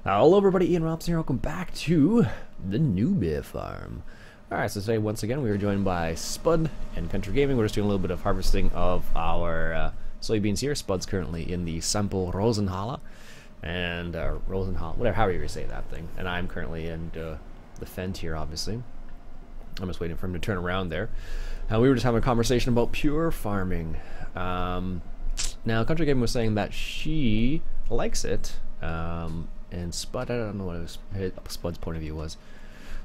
Hello everybody, Iain Robson here. Welcome back to the Newbie Farm. Alright, so today once again we are joined by Spud and Country Gaming. We're just doing a little bit of harvesting of our soybeans here. Spud's currently in the sample Rosenhalle, and Rosenhalle, whatever, however you say that thing. And I'm currently in the Fent here, obviously. I'm just waiting for him to turn around there. And we were just having a conversation about pure farming. Now, Country Gaming was saying that she likes it. And Spud, I don't know what Spud's point of view was.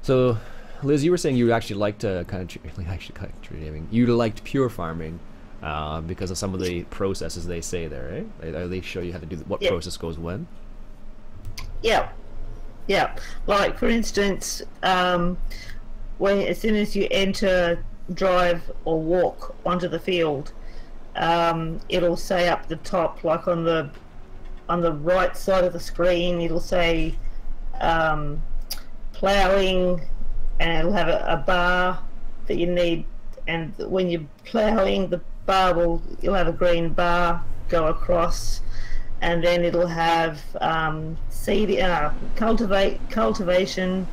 So, Liz, you were saying you actually liked you liked pure farming because of some of the processes they say there, eh? They show you how to do what process goes when. Yeah. Like for instance, as soon as you enter, drive, or walk onto the field, it'll say up the top, like on the right side of the screen, it'll say ploughing, and it'll have a bar that you need, and when you're ploughing, the bar you'll have a green bar go across, and then it'll have cultivation,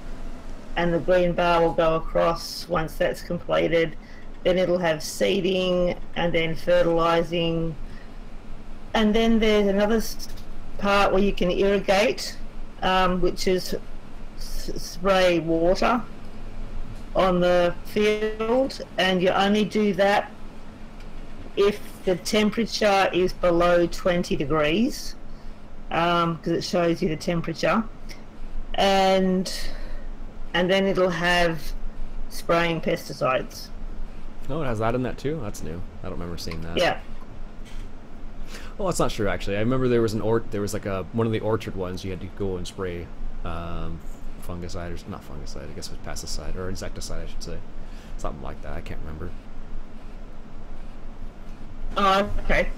and the green bar will go across once that's completed. Then it'll have seeding, and then fertilizing, and then there's another part where you can irrigate, which is spray water on the field, and you only do that if the temperature is below 20 degrees, because it shows you the temperature, and then it'll have spraying pesticides. Oh, it has that in that too? That's new. I don't remember seeing that. Yeah. Well, that's not true actually. I remember there was like one of the orchard ones you had to go and spray fungicide, or not fungicide, I guess it was pesticide or insecticide, I should say, something like that. I can't remember. Oh, okay.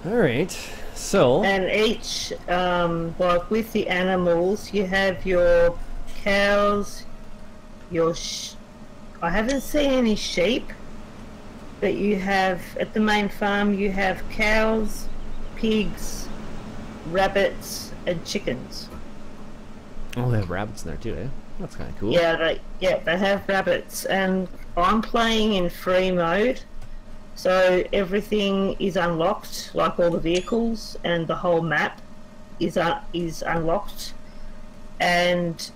All right. So. And each, like with the animals, you have your cows, I haven't seen any sheep. But you have, at the main farm, you have cows, pigs, rabbits, and chickens. Oh, they have rabbits in there too, eh? That's kind of cool. Yeah, they have rabbits, and I'm playing in free mode, so everything is unlocked, like all the vehicles, and the whole map is unlocked. And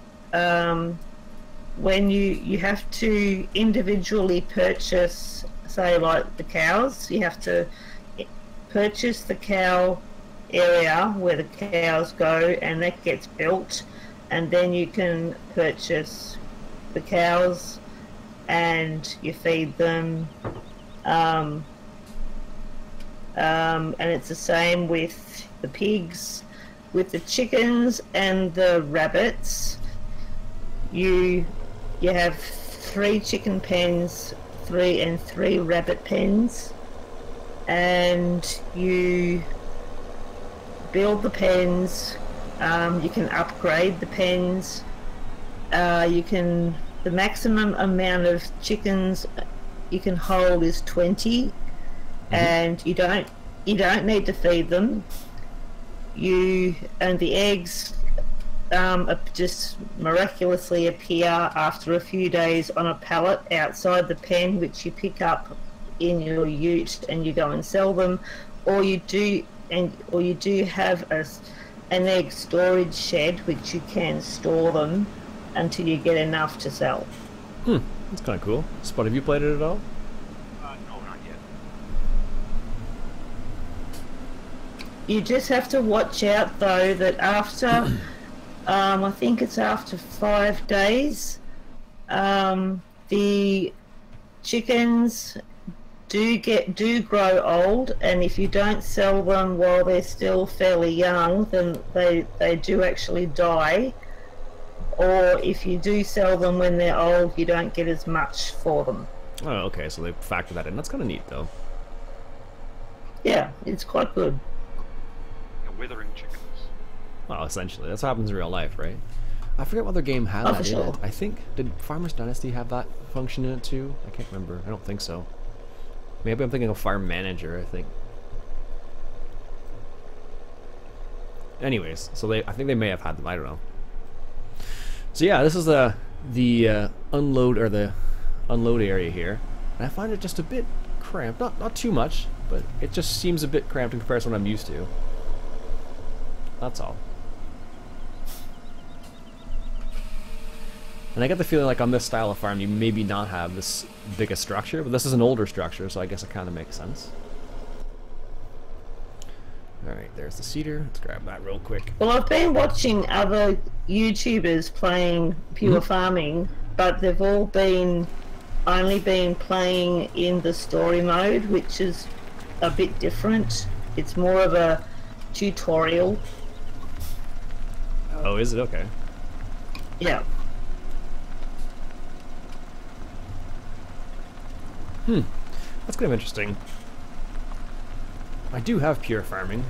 when you have to individually purchase, say like the cows, you have to purchase the cow area where the cows go, and that gets built, and then you can purchase the cows and you feed them, and it's the same with the pigs. With the chickens and the rabbits, you have 3 chicken pens, 3 rabbit pens, and you build the pens. You can upgrade the pens. The maximum amount of chickens you can hold is 20, and you don't need to feed them. And the eggs just miraculously appear after a few days on a pallet outside the pen, which you pick up in your ute and you go and sell them, or you do have an egg storage shed which you can store them until you get enough to sell. That's kind of cool. Spud, have you played it at all? No, not yet. You just have to watch out though that after I think it's after 5 days, the chickens do grow old, and if you don't sell them while they're still fairly young, then they do actually die. Or if you do sell them when they're old, you don't get as much for them. Oh, okay, so they factor that in. That's kind of neat, though. Yeah, it's quite good. Withering chickens. Well, essentially, that's what happens in real life, right? I forget what other game had that in it. I think, did Farmer's Dynasty have that function in it too? I can't remember. I don't think so. Maybe I'm thinking of Farm Manager, I think. anyways, so I think they may have had them. I don't know. So yeah, this is the unload area here, and I find it just a bit cramped. Not too much, but it just seems a bit cramped in comparison to what I'm used to. That's all. And I get the feeling like on this style of farm, you maybe not have this big a structure, but this is an older structure, so I guess it kind of makes sense. Alright, there's the seeder. Let's grab that real quick. Well, I've been watching other YouTubers playing pure farming, but they've all only been playing in the story mode, which is a bit different. It's more of a tutorial. Oh, is it? Okay. Yeah. That's kind of interesting. I do have pure farming,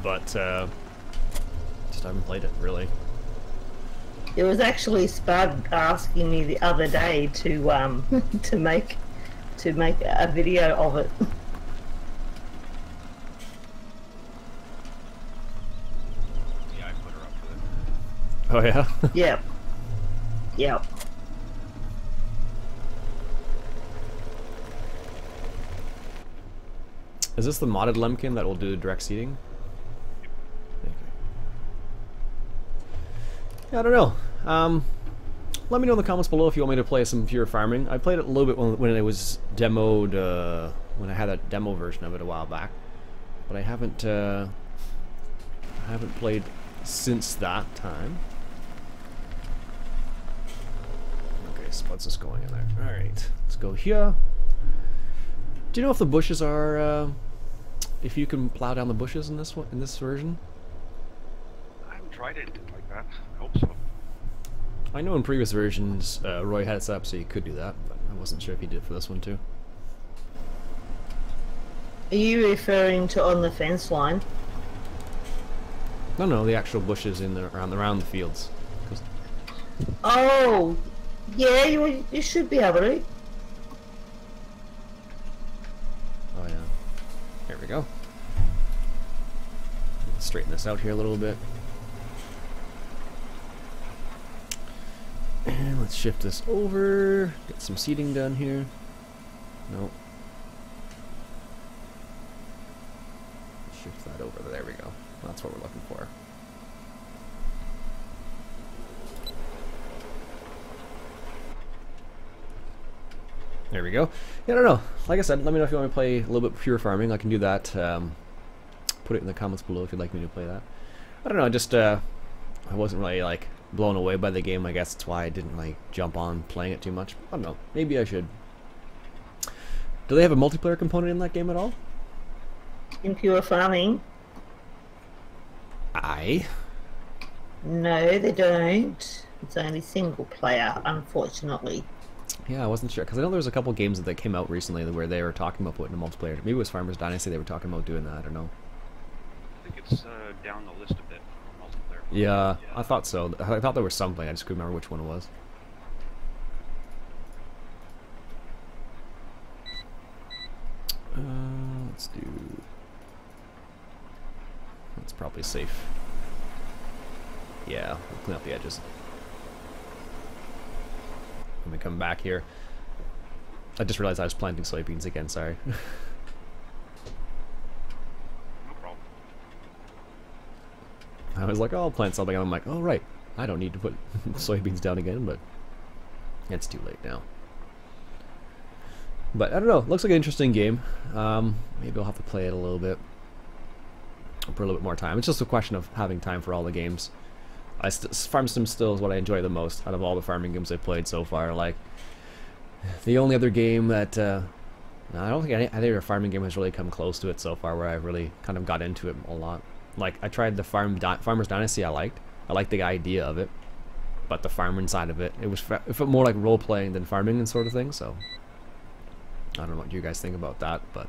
but just haven't played it really. It was actually Spud asking me the other day to to make a video of it. Yeah, I put her up for it. Oh yeah. Yep. Yep. Is this the modded Lemkin that will do direct seeding? Okay. Yeah, I don't know. Let me know in the comments below if you want me to play some pure farming. I played it a little bit when it was demoed, when I had that demo version of it a while back, but I haven't played since that time. Okay, Spud's just going in there. All right, let's go here. Do you know if the bushes are, if you can plow down the bushes in this one, in this version? I haven't tried anything like that. I hope so. I know in previous versions, Roy had it set up so you could do that, but I wasn't sure if he did it for this one too. Are you referring to on the fence line? No, the actual bushes in the around the fields. Oh, yeah, you should be able to. Oh yeah. There we go. Straighten this out here a little bit. And let's shift this over. Get some seating done here. Nope. Shift that over. There we go. That's what we're looking for. There we go. Yeah, I don't know. Like I said, let me know if you want me to play a little bit pure farming. I can do that. Put it in the comments below if you'd like me to play that. I don't know. Just I wasn't really like blown away by the game. I guess that's why I didn't like jump on playing it too much. I don't know. Maybe I should. Do they have a multiplayer component in that game at all? In pure farming? Aye. No, they don't. It's only single player, unfortunately. Yeah, I wasn't sure because I know there was a couple games that came out recently where they were talking about putting a multiplayer. Maybe it was Farmers Dynasty they were talking about doing that. I don't know. I think it's down the list a bit for multiplayer. Yeah, I thought so. I thought there was something. I just couldn't remember which one it was. Let's do. That's probably safe. Yeah, we'll clean up the edges. When we come back here, I just realized I was planting soybeans again. Sorry. No problem. I was like, oh, I'll plant something, and I'm like, oh right, I don't need to put soybeans down again, but it's too late now. But I don't know. Looks like an interesting game. Maybe I'll have to play it a little bit for a little bit more time. It's just a question of having time for all the games. Farm Sim still is what I enjoy the most out of all the farming games I've played so far. Like the only other game that no, I don't think any other farming game has really come close to it so far, where I've really kind of got into it a lot. Like I tried the Farmers Dynasty. I liked the idea of it, but the farming side of it, it felt more like role playing than farming and sort of thing. So I don't know what you guys think about that, but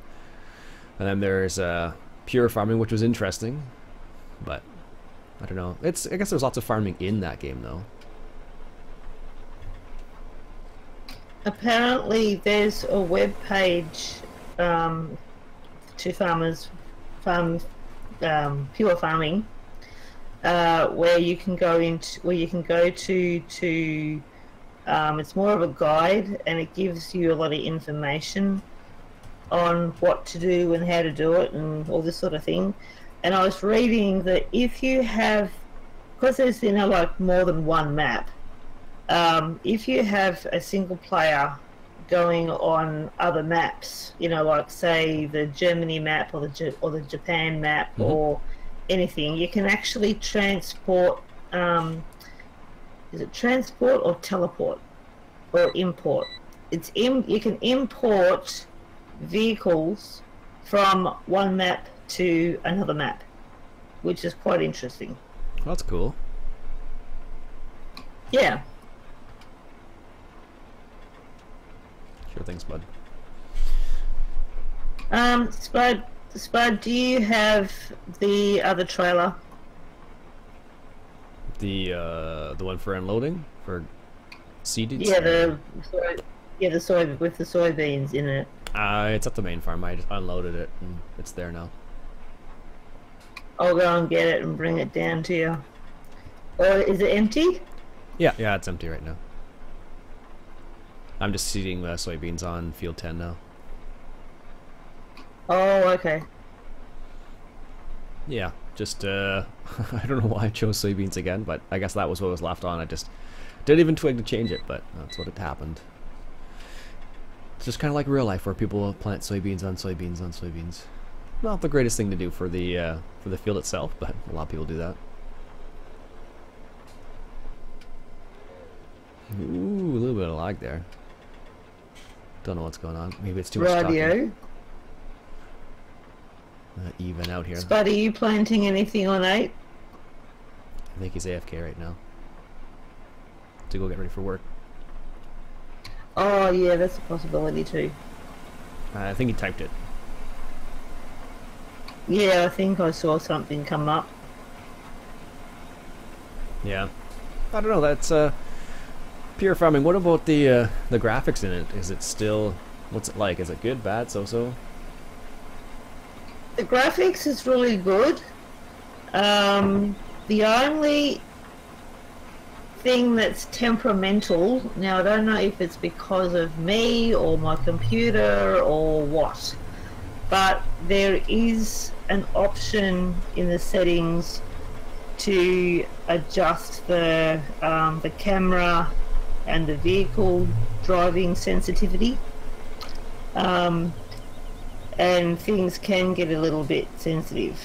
and then there's pure farming, which was interesting, but I don't know. I guess there's lots of farming in that game though. Apparently there's a web page to farmers pure farming where you can go to it's more of a guide, and it gives you a lot of information on what to do and how to do it and all this sort of thing. And I was reading that if you have, because there's like more than one map, if you have a single player going on other maps, like say the Germany map or the Japan map or anything, you can actually transport. Is it transport or teleport or import? You can import vehicles from one map to another map, which is quite interesting. That's cool. Yeah. Sure thing, Spud. Spud, do you have the other trailer? The one for unloading for seeded. Yeah, the soy with the soybeans in it. It's at the main farm. I just unloaded it and it's there now. I'll go and get it and bring it down to you. Or is it empty? Yeah, it's empty right now. I'm just seeding the soybeans on field 10 now. Oh, okay. Yeah, just I don't know why I chose soybeans again, but I guess that was what was left on. I just didn't even twig to change it, but that's what had happened. It's just kind of like real life, where people plant soybeans on soybeans on soybeans. Not the greatest thing to do for the field itself, but a lot of people do that. Ooh, a little bit of lag there. Don't know what's going on. Maybe it's too much talking. Even out here. Spud, are you planting anything on 8? I think he's AFK right now. To go get ready for work. Oh yeah, that's a possibility too. I think he typed it. Yeah, I think I saw something come up. Yeah. I don't know, that's pure farming. What about the graphics in it? Is it still, what's it like? Is it good, bad, so-so? The graphics is really good. The only thing that's temperamental, now I don't know if it's because of me or my computer or what, but there is an option in the settings to adjust the camera and the vehicle driving sensitivity. And things can get a little bit sensitive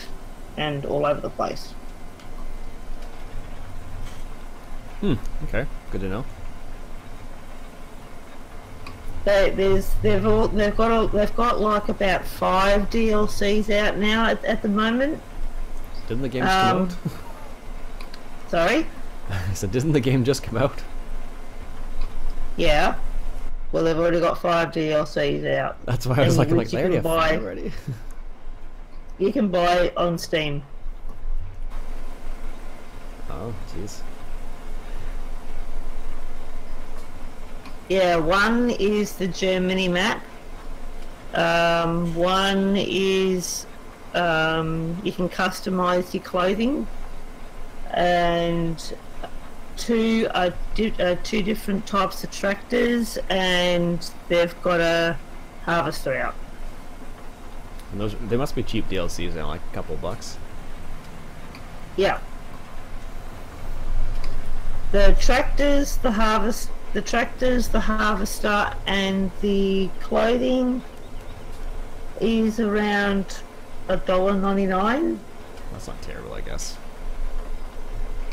and all over the place. Okay, good to know. They've got like about 5 DLCs out now at the moment. Didn't the game just come out? Sorry? I said, didn't the game just come out? Yeah. Well, they've already got 5 DLCs out. That's why I was like, they already have 5 already. You can buy on Steam. Oh, jeez. Yeah, one is the Germany map. One is you can customize your clothing, and two are two different types of tractors, and they've got a harvester out. And those, they must be cheap DLCs now, like a couple bucks. Yeah. The tractors, the harvester, and the clothing is around $1.99. That's not terrible, I guess.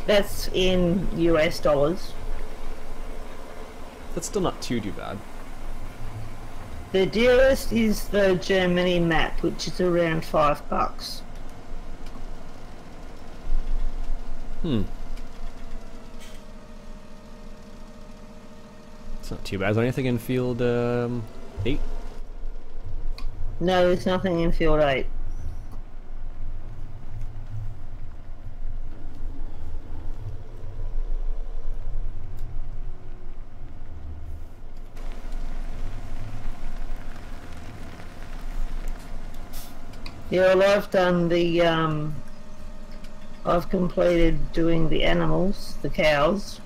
That's in US dollars. That's still not too bad. The dearest is the Germany map, which is around $5. It's not too bad. Is there anything in field 8? No, there's nothing in field 8. Yeah, well, I've done the I've completed doing the animals, the cows.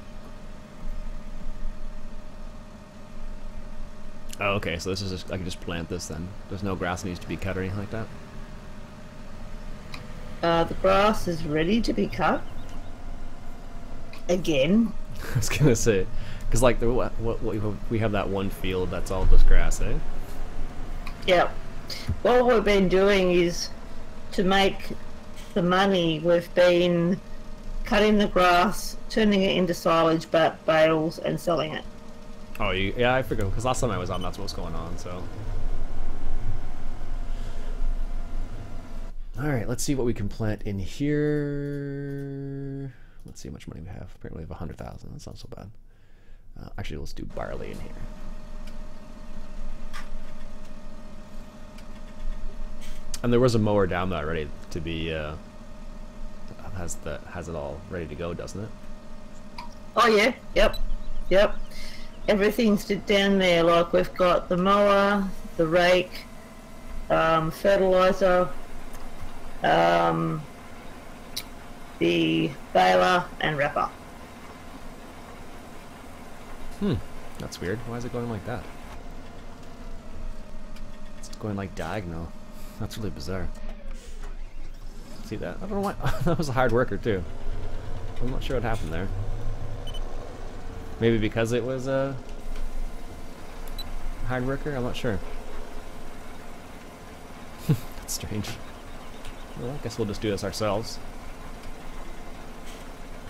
Oh, okay, so this is just, I can just plant this then. There's no grass that needs to be cut or anything like that? The grass is ready to be cut. Again. I was gonna say, because like we have that one field that's all just grass, eh? Yeah. What we've been doing is to make the money. We've been cutting the grass, turning it into silage bales, and selling it. Oh, yeah, I forgot because last time I was on, that's what was going on. So, all right, let's see what we can plant in here. Let's see how much money we have. Apparently, we have 100,000. That's not so bad. Actually, let's do barley in here. And there was a mower down there ready to be. Has it all ready to go, doesn't it? Oh yeah. Yep. Everything's down there. Like we've got the mower, the rake, fertilizer, the baler, and wrapper. That's weird. Why is it going like that? It's going like diagonal. That's really bizarre. See that? I don't know why. That was a hard worker too. I'm not sure what happened there. Maybe because it was a hard worker? I'm not sure. That's strange. Well, I guess we'll just do this ourselves.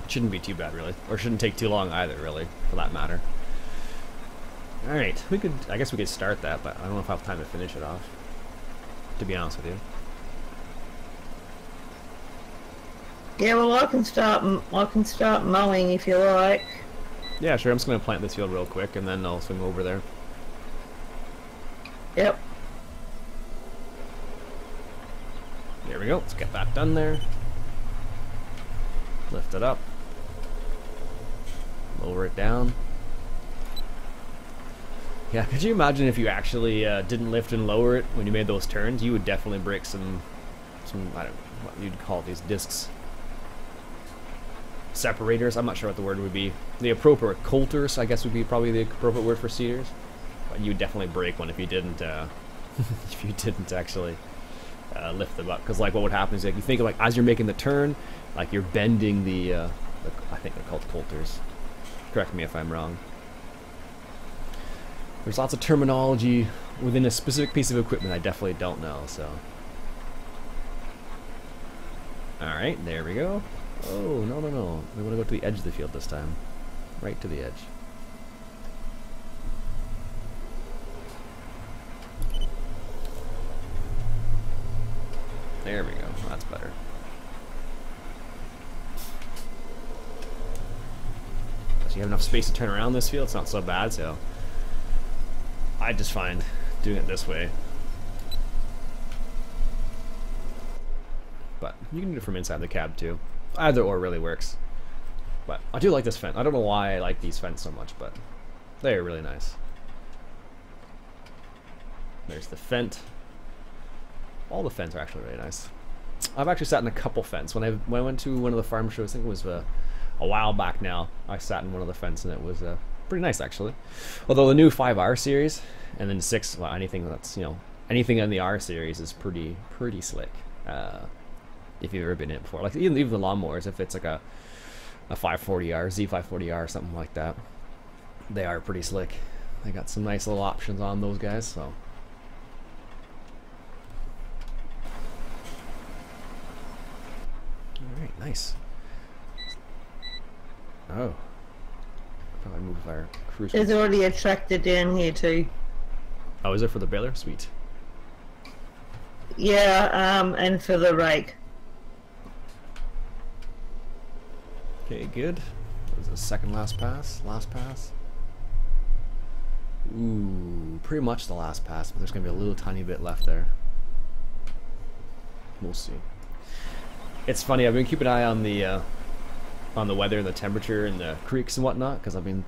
It shouldn't be too bad, really. Or shouldn't take too long either, really, for that matter. Alright, I guess we could start that, but I don't know if I have time to finish it off. To be honest with you. Yeah, well, I can start mowing if you like. Yeah, sure. I'm just gonna plant this field real quick, and then I'll swing over there. Yep. There we go. Let's get that done there. Lift it up. Lower it down. Yeah, could you imagine if you actually didn't lift and lower it when you made those turns? You would definitely break some I don't know what you'd call these discs. Separators. I'm not sure what the word would be. The appropriate coulters, I guess, would be probably the appropriate word for seeders. But you would definitely break one if you didn't if you didn't actually lift them up. Because like what would happen is like you think of, like as you're making the turn, like you're bending the I think they're called coulters. Correct me if I'm wrong. There's lots of terminology within a specific piece of equipment I definitely don't know, so. Alright, there we go. Oh, no. We want to go to the edge of the field this time. Right to the edge. There we go. That's better. So you have enough space to turn around this field, it's not so bad, so. I just find doing it this way. But you can do it from inside the cab too. Either or really works. But I do like this fence. I don't know why I like these fence so much, but they're really nice. There's the fence. All the fence are actually really nice. I've actually sat in a couple fence. When I went to one of the farm shows, I think it was a while back now, I sat in one of the fence and it was pretty nice actually. Although the new 5R series and then 6, well, anything that's, you know, anything in the R series is pretty slick. If you've ever been in it before, like even the lawnmowers, if it's like a 540R, Z540R, something like that, they are pretty slick. They got some nice little options on those guys, so. Alright, nice. Oh. Probably move our cruise. There's already a tractor down here too. Oh, is it for the baler? Sweet. Yeah, and for the rake. Okay, good. That was the last pass. Ooh, pretty much the last pass, but there's gonna be a little tiny bit left there. We'll see. It's funny, I've been keeping an eye on the weather and the temperature and the creeks and whatnot, because I've been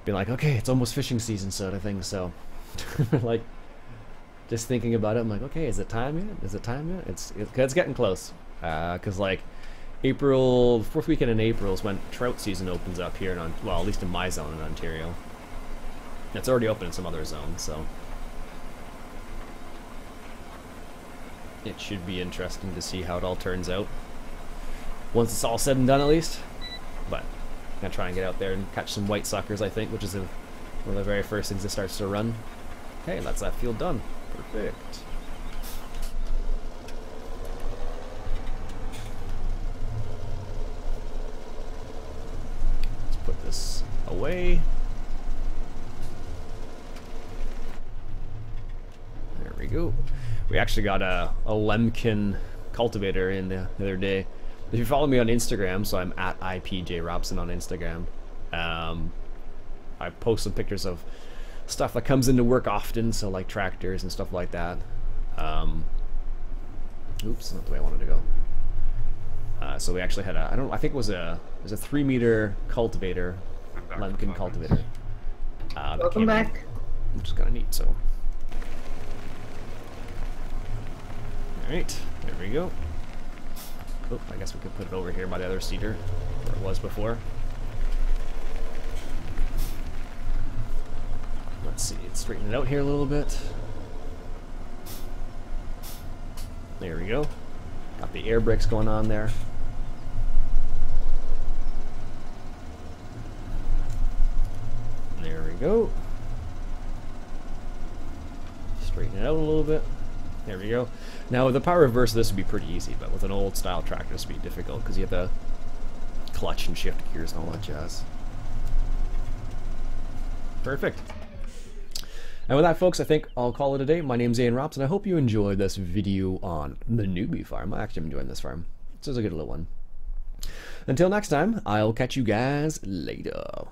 like, okay, it's almost fishing season sort of thing, so like just thinking about it, I'm like, okay, is it time yet? It's getting close. Because like April, fourth weekend in April is when trout season opens up here in, well, at least in my zone in Ontario. It's already open in some other zones, so it should be interesting to see how it all turns out once it's all said and done, at least. But I'm gonna try and get out there and catch some white suckers, I think, which is one of the very first things that starts to run. Okay, that's that field done. Perfect. Let's put this away. There we go. We actually got a Lemkin cultivator in the other day. If you follow me on Instagram, so I'm at IPJRobson on Instagram, I post some pictures of stuff that comes into work often, so like tractors and stuff like that. Oops, not the way I wanted to go. So we actually had I think it was a 3-meter cultivator, Lemkin cultivator. Welcome back. Which is kind of neat, so. Alright, there we go. Oh, I guess we could put it over here by the other seeder, where it was before. Let's see, let's straighten it out here a little bit. There we go. Got the air brakes going on there. There we go. Straighten it out a little bit. There we go. Now with the power reverse, this would be pretty easy, but with an old style tractor, this would be difficult because you have to clutch and shift gears and all that jazz. Perfect. And with that, folks, I think I'll call it a day. My name's Iain Robson. I hope you enjoyed this video on the Newbie Farm. I actually am enjoying this farm. It's a good little one. Until next time, I'll catch you guys later.